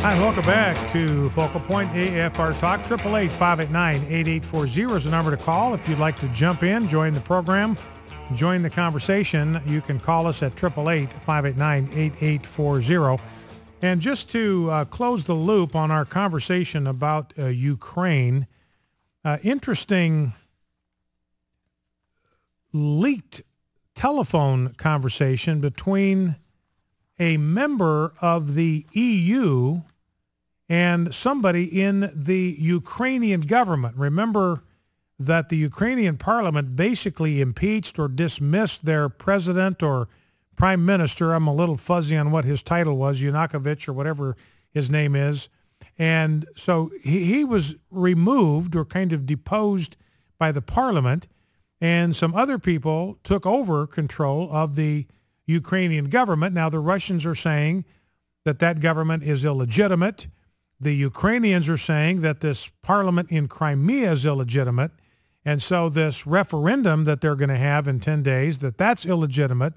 Hi, welcome back to Focal Point AFR Talk. 888-589-8840 is the number to call. If you'd like to jump in, join the program, join the conversation, you can call us at 888-589-8840. And just to close the loop on our conversation about Ukraine, interesting leaked telephone conversation between a member of the EU and somebody in the Ukrainian government. Remember that the Ukrainian parliament basically impeached or dismissed their president or prime minister. I'm a little fuzzy on what his title was, Yanukovych or whatever his name is. And so he was removed or kind of deposed by the parliament, and some other people took over control of the Ukrainian government. Now, the Russians are saying that that government is illegitimate. The Ukrainians are saying that this parliament in Crimea is illegitimate. And so this referendum that they're going to have in 10 days, that's illegitimate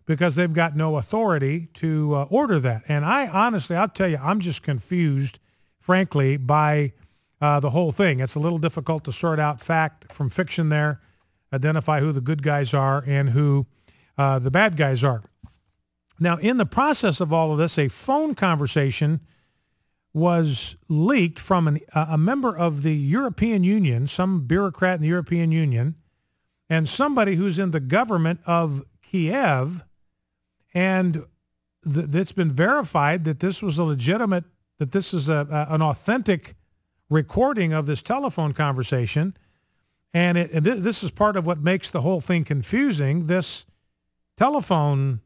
because they've got no authority to order that. And I honestly, I'll tell you, I'm just confused, frankly, by the whole thing. It's a little difficult to sort out fact from fiction there, identify who the good guys are and who the bad guys are. Now, in the process of all of this, a phone conversation was leaked from a member of the European Union, some bureaucrat in the European Union, and somebody who's in the government of Kiev, and it's been verified that this was a legitimate, that this is an authentic recording of this telephone conversation, and this is part of what makes the whole thing confusing. This telephone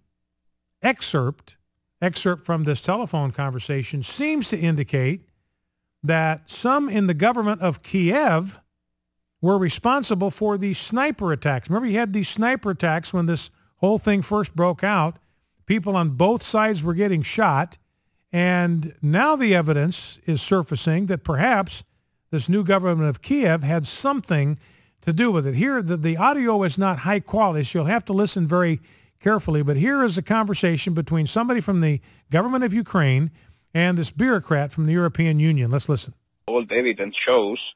excerpt from this telephone conversation seems to indicate that some in the government of Kiev were responsible for these sniper attacks. Remember, you had these sniper attacks when this whole thing first broke out. People on both sides were getting shot, and now the evidence is surfacing that perhaps this new government of Kiev had something to do with it. Here, the audio is not high quality, so you'll have to listen very carefully, but here is a conversation between somebody from the government of Ukraine and this bureaucrat from the European Union. Let's listen. All the evidence shows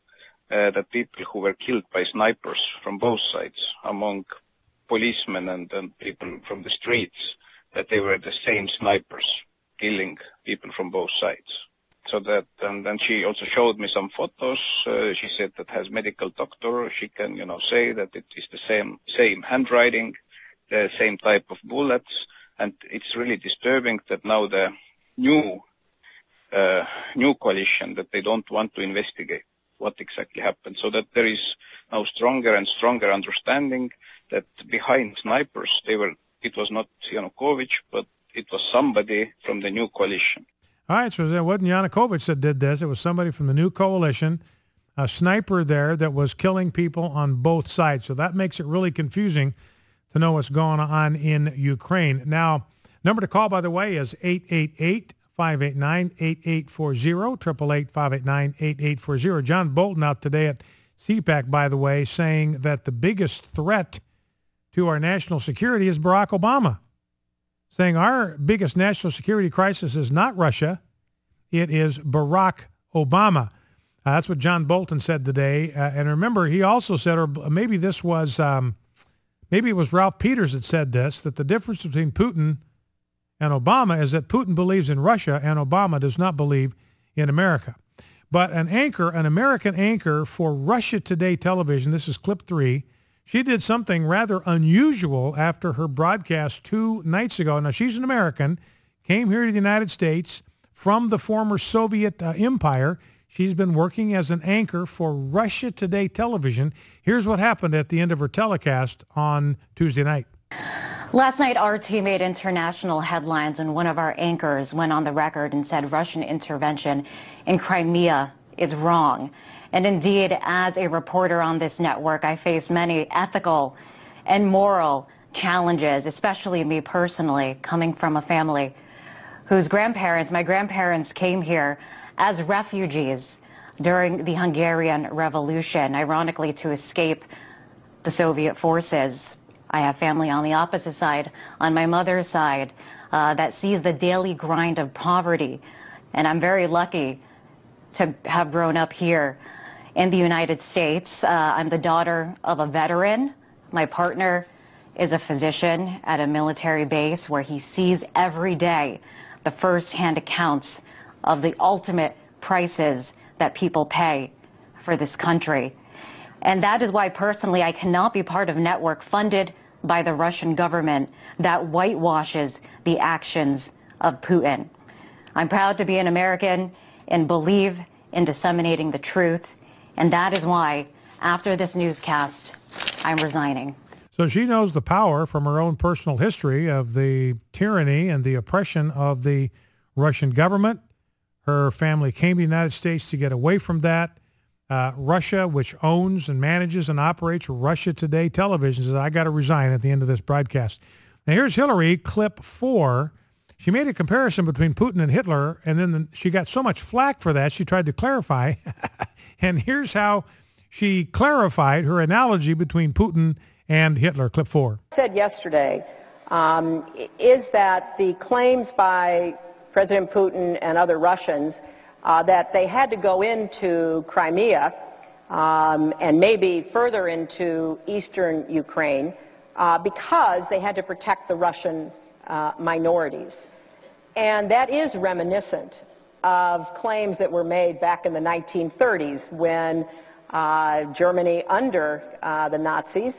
that people who were killed by snipers from both sides, among policemen and people from the streets, that they were the same snipers killing people from both sides. So that, and then she also showed me some photos. She said that as medical doctor, she can, say that it is the same handwriting, the same type of bullets, and it's really disturbing that now the new coalition, that they don't want to investigate what exactly happened, so that there is now stronger and stronger understanding that behind snipers, it was not Yanukovych, but it was somebody from the new coalition. All right, so it wasn't Yanukovych that did this. It was somebody from the new coalition, a sniper there that was killing people on both sides. So that makes it really confusing to know what's going on in Ukraine. Now, number to call, by the way, is 888-589-8840, 888-589-8840. John Bolton out today at CPAC, by the way, saying that the biggest threat to our national security is Barack Obama, saying our biggest national security crisis is not Russia, it is Barack Obama. That's what John Bolton said today. And remember, he also said, or maybe this was... maybe it was Ralph Peters that said this, that the difference between Putin and Obama is that Putin believes in Russia and Obama does not believe in America. But an American anchor for Russia Today television, this is clip 3, she did something rather unusual after her broadcast 2 nights ago. Now, she's an American, came here to the United States from the former Soviet empire. She's been working as an anchor for Russia Today television. Here's what happened at the end of her telecast on Tuesday night. Last night, RT made international headlines when one of our anchors went on the record and said Russian intervention in Crimea is wrong. And indeed, as a reporter on this network, I face many ethical and moral challenges, especially me personally, coming from a family whose my grandparents came here as refugees during the Hungarian Revolution, ironically to escape the Soviet forces. I have family on the opposite side, on my mother's side, that sees the daily grind of poverty, And I'm very lucky to have grown up here in the United States. I'm the daughter of a veteran. My partner is a physician at a military base where he sees every day the first-hand accounts of the ultimate prices that people pay for this country. And that is why personally I cannot be part of a network funded by the Russian government that whitewashes the actions of Putin. I'm proud to be an American and believe in disseminating the truth. And that is why, after this newscast, I'm resigning. So she knows the power from her own personal history of the tyranny and the oppression of the Russian government. Her family came to the United States to get away from that. Russia, which owns and manages and operates Russia Today television, says, I got to resign at the end of this broadcast. Now, here's Hillary, clip 4. She made a comparison between Putin and Hitler, and then she got so much flack for that, she tried to clarify. And here's how she clarified her analogy between Putin and Hitler. Clip 4. Said yesterday is that the claims by President Putin and other Russians that they had to go into Crimea and maybe further into eastern Ukraine because they had to protect the Russian minorities. And that is reminiscent of claims that were made back in the 1930s when Germany under the Nazis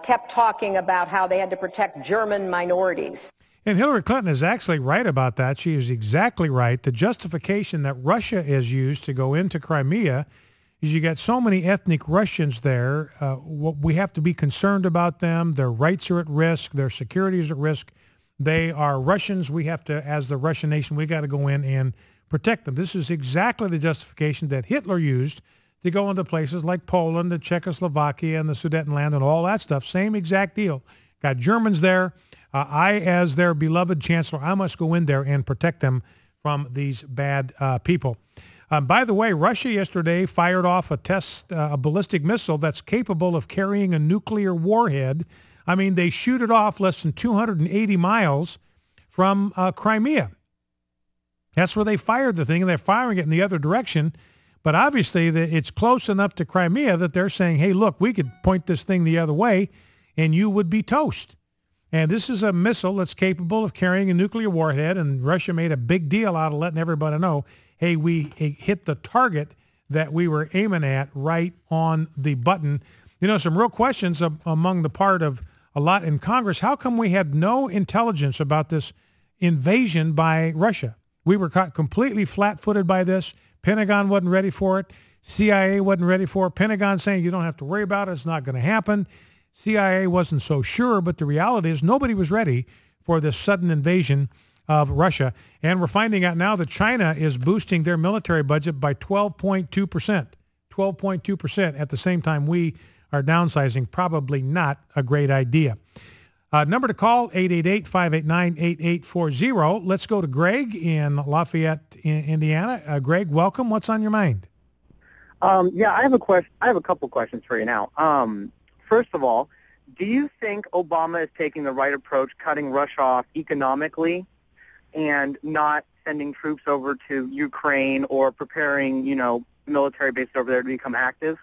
kept talking about how they had to protect German minorities. And Hillary Clinton is actually right about that. She is exactly right. The justification that Russia has used to go into Crimea is you got so many ethnic Russians there. We have to be concerned about them. Their rights are at risk. Their security is at risk. They are Russians. We have to, as the Russian nation, we got to go in and protect them. This is exactly the justification that Hitler used to go into places like Poland and Czechoslovakia and the Sudetenland and all that stuff. Same exact deal. Got Germans there. I, as their beloved chancellor, I must go in there and protect them from these bad people. By the way, Russia yesterday fired off a ballistic missile that's capable of carrying a nuclear warhead. I mean, they shoot it off less than 280 miles from Crimea. That's where they fired the thing, and they're firing it in the other direction. But obviously, it's close enough to Crimea that they're saying, hey, look, we could point this thing the other way, and you would be toast. And this is a missile that's capable of carrying a nuclear warhead, and Russia made a big deal out of letting everybody know, hey, we hit the target that we were aiming at right on the button. You know, some real questions among the part of a lot in Congress. How come we had no intelligence about this invasion by Russia? We were caught completely flat-footed by this. Pentagon wasn't ready for it. CIA wasn't ready for it. Pentagon saying you don't have to worry about it. It's not going to happen. CIA wasn't so sure, but the reality is nobody was ready for this sudden invasion of Russia. And we're finding out now that China is boosting their military budget by 12.2%. 12.2% at the same time we are downsizing. Probably not a great idea. Number to call, 888-589-8840. Let's go to Greg in Lafayette, Indiana. Greg, welcome. What's on your mind? Yeah, I have a question. I have a couple questions for you now. First of all, do you think Obama is taking the right approach, cutting Russia off economically and not sending troops over to Ukraine or preparing, military bases over there to become active?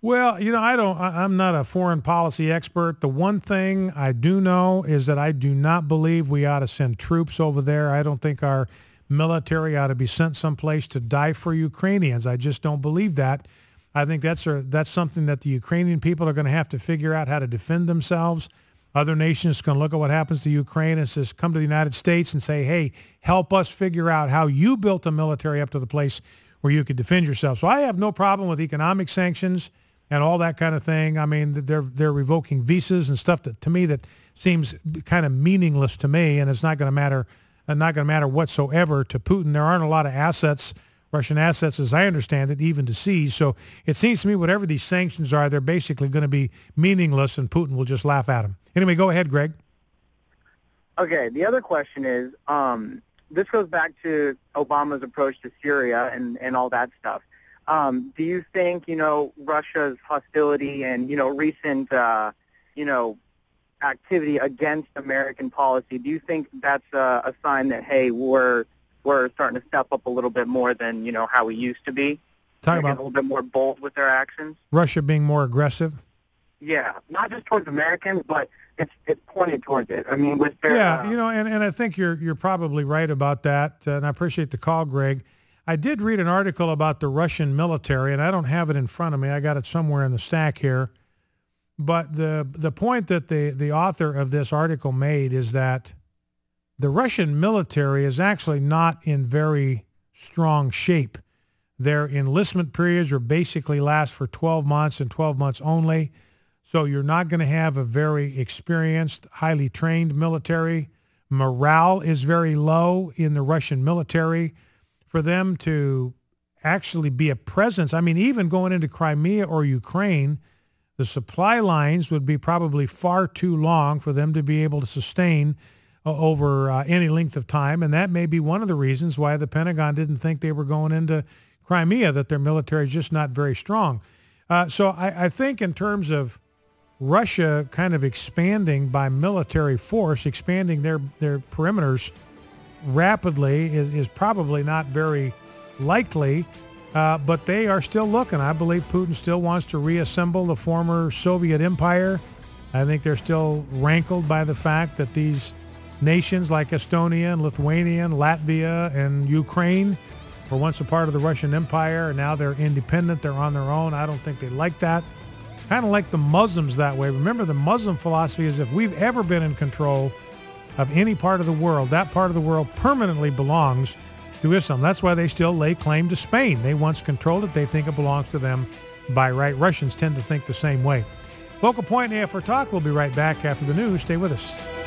Well, I'm not a foreign policy expert. The one thing I do know is that I do not believe we ought to send troops over there. I don't think our military ought to be sent someplace to die for Ukrainians. I just don't believe that. I think that's something that the Ukrainian people are going to have to figure out how to defend themselves. Other nations can look at what happens to Ukraine and says, come to the United States and say, hey, help us figure out how you built a military up to the place where you could defend yourself. So I have no problem with economic sanctions and all that kind of thing. I mean, they're revoking visas and stuff that to me that seems kind of meaningless to me, and it's not going to matter whatsoever to Putin. There aren't a lot of assets, Russian assets, as I understand it, even to seize. So it seems to me whatever these sanctions are, they're basically going to be meaningless, and Putin will just laugh at them. Anyway, go ahead, Greg. Okay, the other question is, this goes back to Obama's approach to Syria and all that stuff. Do you think, Russia's hostility and, recent, activity against American policy, do you think that's a sign that, hey, we're we're starting to step up a little bit more than, how we used to be. Talking They're about a little bit more bold with their actions. Russia being more aggressive. Yeah, not just towards Americans, but it's pointed towards it. I mean, with their and I think you're probably right about that, and I appreciate the call, Greg. I did read an article about the Russian military, and I don't have it in front of me. I got it somewhere in the stack here. But the point that the author of this article made is that the Russian military is actually not in very strong shape. Their enlistment periods are basically last for 12 months and 12 months only. So you're not going to have a very experienced, highly trained military. Morale is very low in the Russian military. For them to actually be a presence, I mean, even going into Crimea or Ukraine, the supply lines would be probably far too long for them to be able to sustain over any length of time. And that may be one of the reasons why the Pentagon didn't think they were going into Crimea, that their military is just not very strong. So I think in terms of Russia kind of expanding by military force, expanding their perimeters rapidly is probably not very likely, but they are still looking. I believe Putin still wants to reassemble the former Soviet empire. I think they're still rankled by the fact that these nations like Estonia and Lithuania and Latvia and Ukraine were once a part of the Russian Empire, and now they're independent, they're on their own. I don't think they like that. Kind of like the Muslims that way. Remember, the Muslim philosophy is if we've ever been in control of any part of the world, that part of the world permanently belongs to Islam. That's why they still lay claim to Spain. They once controlled it. They think it belongs to them by right. Russians tend to think the same way. Focal Point AFR Talk. We'll be right back after the news. Stay with us.